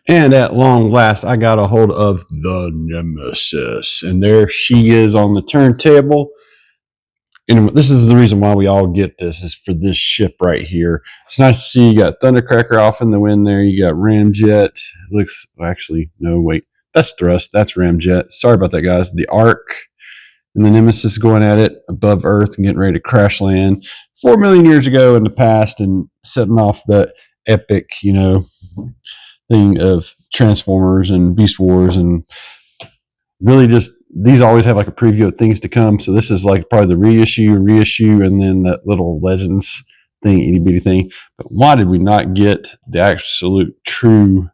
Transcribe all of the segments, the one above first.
And at long last, I got a hold of the Nemesis. And there she is on the turntable. And this is the reason why we all get this, is for this ship right here. It's nice to see you got Thundercracker off in the wind there. You got Ramjet. Looks, actually, no, wait. That's Thrust. That's Ramjet. Sorry about that, guys. The Ark and the Nemesis going at it above Earth and getting ready to crash land 4 million years ago in the past and setting off the epic, thing of Transformers and Beast Wars, and really just these always have like a preview of things to come. So this is like probably the reissue, and then that little Legends thing, itty bitty thing. But why did we not get the absolute true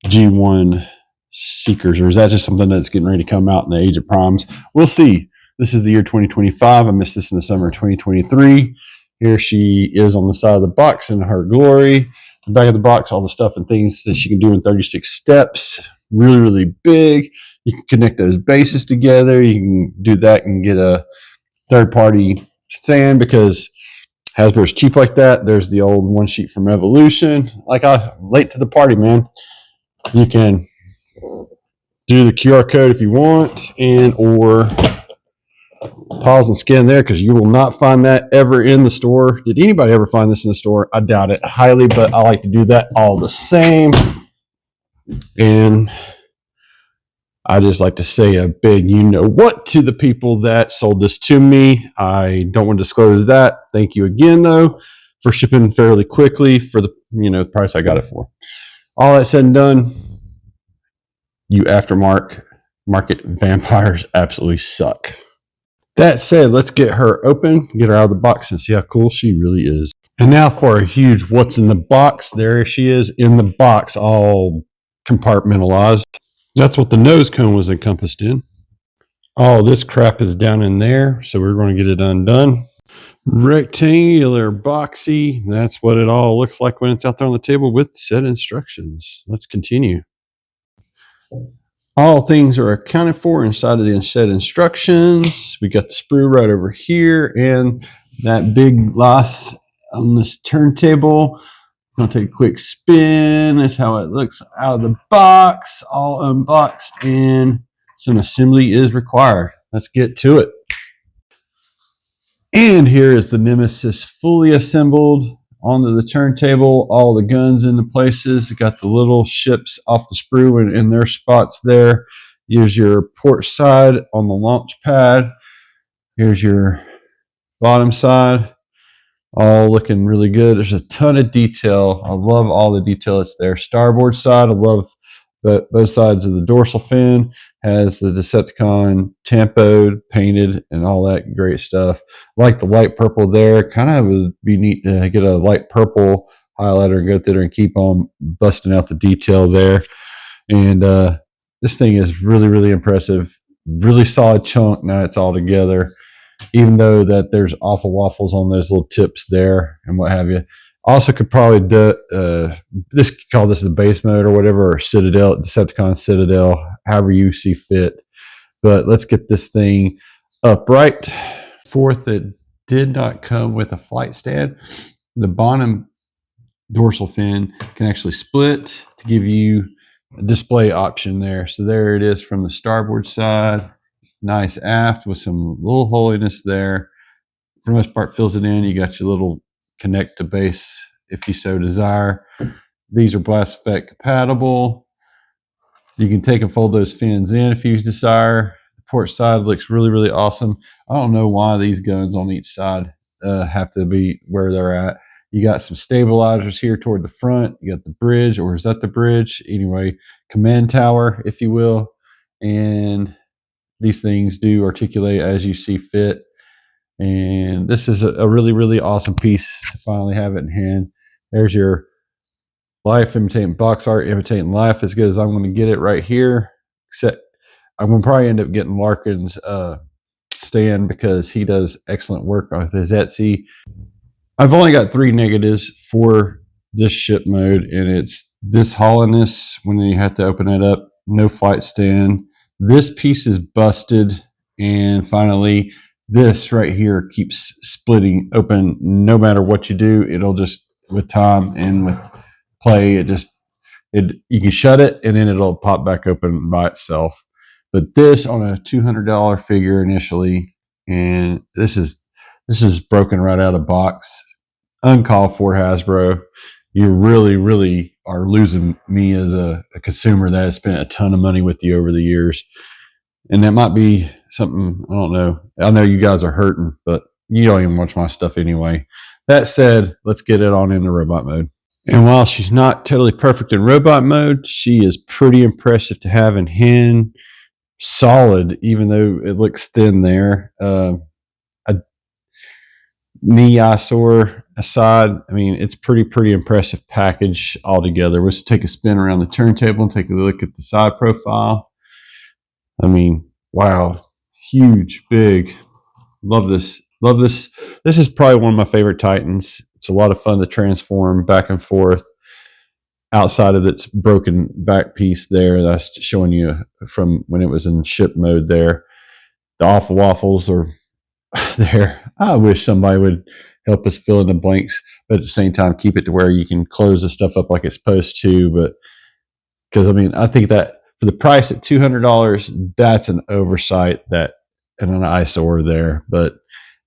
G1 Seekers, or is that just something that's getting ready to come out in the Age of Primes? We'll see. This is the year 2025. I missed this in the summer of 2023. Here she is on the side of the box in her glory. The back of the box, all the stuff and things that she can do in 36 steps. Really, really big. You can connect those bases together. You can do that and get a third-party stand because Hasbro's cheap like that. There's the old one sheet from Evolution. Like, late to the party, man. You can do the QR code if you want, and or pause and scan there, because you will not find that ever in the store. Did anybody ever find this in the store? I doubt it highly, but I like to do that all the same. And I just like to say a big what to the people that sold this to me. I don't want to disclose that. Thank you again, though, for shipping fairly quickly for the price I got it for. All that said and done, you aftermarket vampires absolutely suck. That said, let's get her open, get her out of the box, and see how cool she really is. And now for a huge what's in the box. There she is in the box, all compartmentalized. That's what the nose cone was encompassed in. All this crap is down in there, so we're going to get it undone. Rectangular, boxy. That's what it all looks like when it's out there on the table with set instructions. Let's continue. All things are accounted for inside of the set instructions. We got the sprue right over here and that big glass on this turntable. I'm going to take a quick spin. That's how it looks out of the box, all unboxed, and some assembly is required. Let's get to it. And here is the Nemesis fully assembled onto the turntable, all the guns into places. Got the little ships off the sprue and in their spots there. Here's your port side on the launch pad. Here's your bottom side, all looking really good. There's a ton of detail. I love all the detail that's there. Starboard side, I love both sides of the dorsal fin. Has the Decepticon tampoed, painted, and all that great stuff. I like the light purple there. Kind of would be neat to get a light purple highlighter and go through there and keep on busting out the detail there. And this thing is really, really impressive. Really solid chunk. Now it's all together. Even though that there's awful waffles on those little tips there and what have you. Also could probably do call this the base mode or whatever, or Citadel, Decepticon Citadel, however you see fit. But let's get this thing upright. Fourth, it did not come with a flight stand. The bottom dorsal fin can actually split to give you a display option there. So there it is from the starboard side. Nice aft with some little holiness there. For the most part, fills it in. You got your little connect to base if you so desire. These are blast effect compatible. You can take and fold those fins in if you desire. The port side looks really, really awesome. I don't know why these guns on each side have to be where they're at. You got some stabilizers here toward the front. You got the bridge, or is that the bridge? Anyway, command tower, if you will. And these things do articulate as you see fit. And this is a really, really awesome piece to finally have it in hand. There's your life imitating box art, imitating life, as good as I'm going to get it right here. Except I'm going to probably end up getting Larkin's stand because he does excellent work with his Etsy. I've only got 3 negatives for this ship mode, and it's this hollowness when you have to open it up, no flight stand. This piece is busted, and finally, this right here keeps splitting open. No matter what you do, it'll just, with time and with play, it just You can shut it and then it'll pop back open by itself. But this on a $200 figure initially, and this is broken right out of box, uncalled for, Hasbro. You really, really are losing me as a consumer that has spent a ton of money with you over the years. And that might be something, I don't know. I know you guys are hurting, but you don't even watch my stuff anyway. That said, let's get it on into robot mode. And while she's not totally perfect in robot mode, she is pretty impressive to have in hand. Solid, even though it looks thin there. A knee eyesore aside, I mean, it's pretty impressive package altogether. Let's take a spin around the turntable and take a look at the side profile. I mean, wow, huge, big. Love this. Love this. This is probably one of my favorite Titans. It's a lot of fun to transform back and forth outside of its broken back piece there. That's showing you from when it was in ship mode there. The awful waffles are there. I wish somebody would help us fill in the blanks, but at the same time, keep it to where you can close the stuff up like it's supposed to. But because, I mean, I think that for the price at $200, that's an oversight that and an eyesore there. But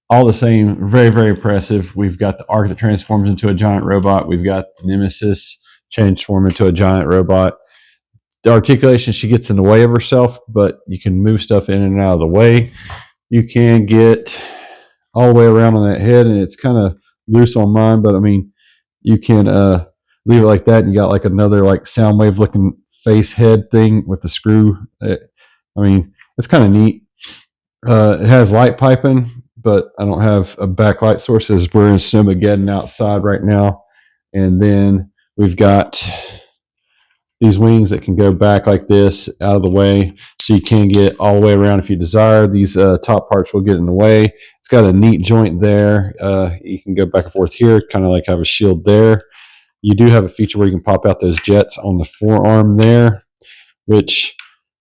all the same, very impressive. We've got the Ark that transforms into a giant robot. We've got the Nemesis transform into a giant robot. The articulation, she gets in the way of herself, but you can move stuff in and out of the way. You can get all the way around on that head, and it's kind of loose on mine, but I mean, you can leave it like that, and you got like another like Soundwave looking face head thing with the screw. I mean, it's kind of neat. It has light piping, but I don't have a backlight source as we're in Snowmageddon outside right now. And then we've got these wings that can go back like this out of the way, so you can get all the way around if you desire. These top parts will get in the way. It's got a neat joint there. You can go back and forth here, kind of like have a shield there. You do have a feature where you can pop out those jets on the forearm there, which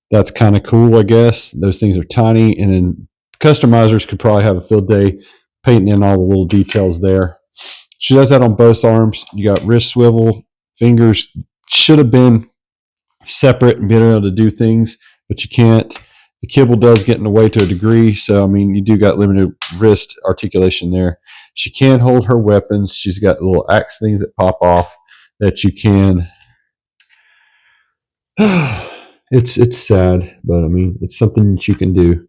that's kind of cool, I guess. Those things are tiny, and then customizers could probably have a field day painting in all the little details there. She does that on both arms. You got wrist swivel, fingers should have been separate and being able to do things, but you can't. The kibble does get in the way to a degree, so I mean, you do got limited wrist articulation there. She can hold her weapons. She's got little axe things that pop off that you can. It's sad, but I mean, it's something that you can do.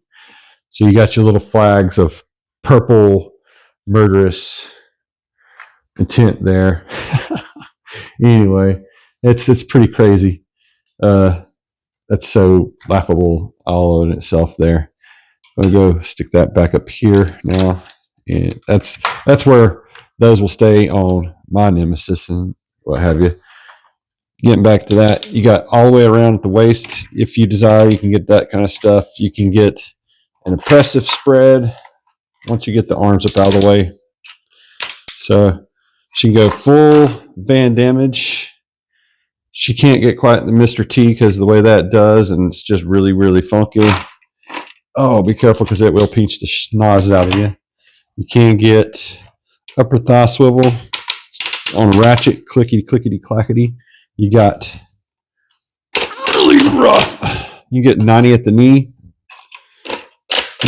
So you got your little flags of purple murderous intent there. Anyway, it's pretty crazy. That's so laughable all in itself there. I'm gonna go stick that back up here now, and that's where those will stay on my Nemesis and what have you. Getting back to that, you got all the way around at the waist. If you desire, you can get that kind of stuff. You can get an impressive spread once you get the arms up out of the way. So she can go full Van damage. She can't get quite the Mr. T because of the way that does, and it's just really funky. Oh, be careful because it will pinch the schnoz out of you. You can get upper thigh swivel on a ratchet, clickety clackety. You got really rough. You get 90 at the knee.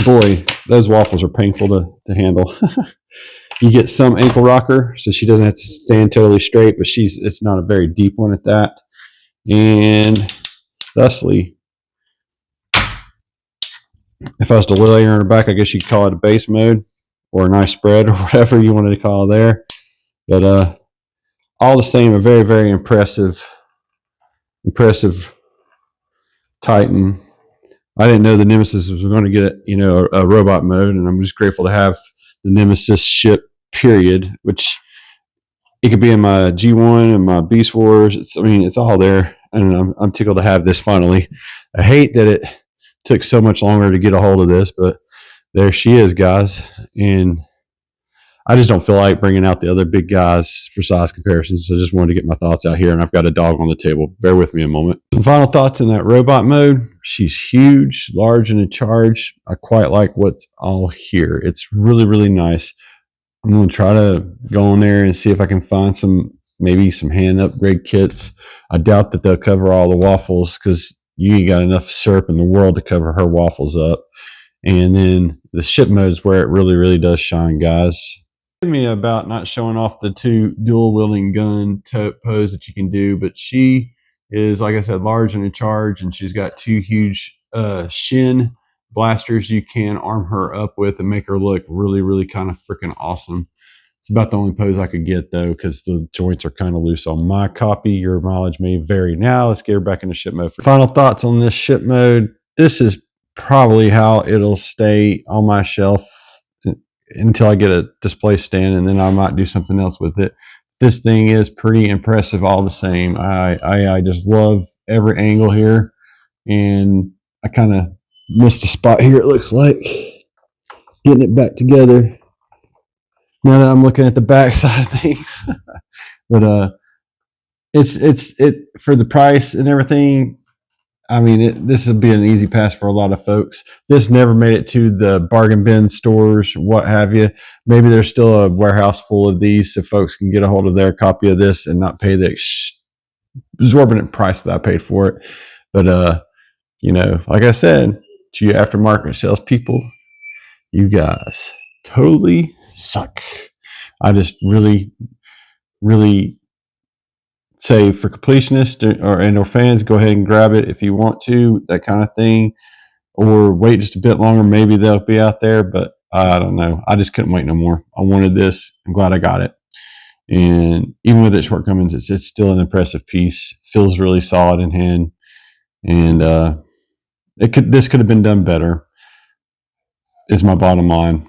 Boy, those waffles are painful to handle. You get some ankle rocker, so she doesn't have to stand totally straight, but it's not a very deep one at that. And thusly, if I was to lay her in her back, I guess you'd call it a base mode or a nice spread or whatever you wanted to call it there. But all the same, a very impressive Titan. I didn't know the Nemesis was going to get a robot mode, and I'm just grateful to have the Nemesis ship. Period. Which it could be in my G1 and my Beast Wars. It's all there, and I'm tickled to have this finally. I hate that it took so much longer to get a hold of this, but there she is, guys, and I just don't feel like bringing out the other big guys for size comparisons. So I just wanted to get my thoughts out here, and I've got a dog on the table. Bear with me a moment. Some final thoughts in that robot mode. She's huge, large, and in charge. I quite like what's all here. It's really nice. I'm going to try to go in there and see if I can find some maybe some hand upgrade kits. I doubt that they'll cover all the waffles because you ain't got enough syrup in the world to cover her waffles up. And then the ship mode is where it really, really does shine, guys. Me about not showing off the two dual wielding gun pose that you can do, but she is, like I said, large and in charge, and she's got two huge shin blasters you can arm her up with and make her look really, really kind of freaking awesome. It's about the only pose I could get though, because the joints are kind of loose on my copy. Your mileage may vary. Now let's get her back into ship mode. Final thoughts on this ship mode. This is probably how it'll stay on my shelf until I get a display stand, and then I might do something else with it. This thing is pretty impressive all the same. I just love every angle here, and I kind of missed a spot here, it looks like. Getting it back together. Now that I'm looking at the back side of things. But it's for the price and everything. I mean, this would be an easy pass for a lot of folks. This never made it to the bargain bin stores, what have you. Maybe there's still a warehouse full of these so folks can get a hold of their copy of this and not pay the exorbitant price that I paid for it. But, you know, like I said, to you aftermarket salespeople, you guys totally suck. I just really, really say for completionists or fans, go ahead and grab it if you want to, that kind of thing, or wait just a bit longer. Maybe they'll be out there, but I don't know. I just couldn't wait no more. I wanted this. I'm glad I got it. And even with its shortcomings, it's still an impressive piece. Feels really solid in hand, and this could have been done better. Is my bottom line,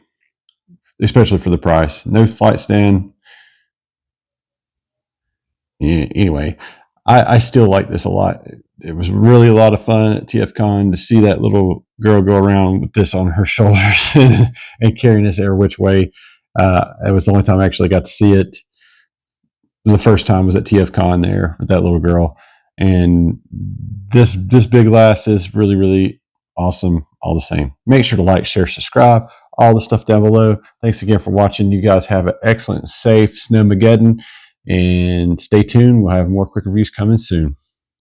especially for the price. No flight stand. Yeah, anyway, I still like this a lot. It was really a lot of fun at TFCon to see that little girl go around with this on her shoulders and carrying this air which way. It was the only time I actually got to see it. The first time was at TFCon there with that little girl. And this big glass is really, really awesome all the same. Make sure to like, share, subscribe, all the stuff down below. Thanks again for watching. You guys have an excellent, safe Snowmageddon. And stay tuned. We'll have more quick reviews coming soon.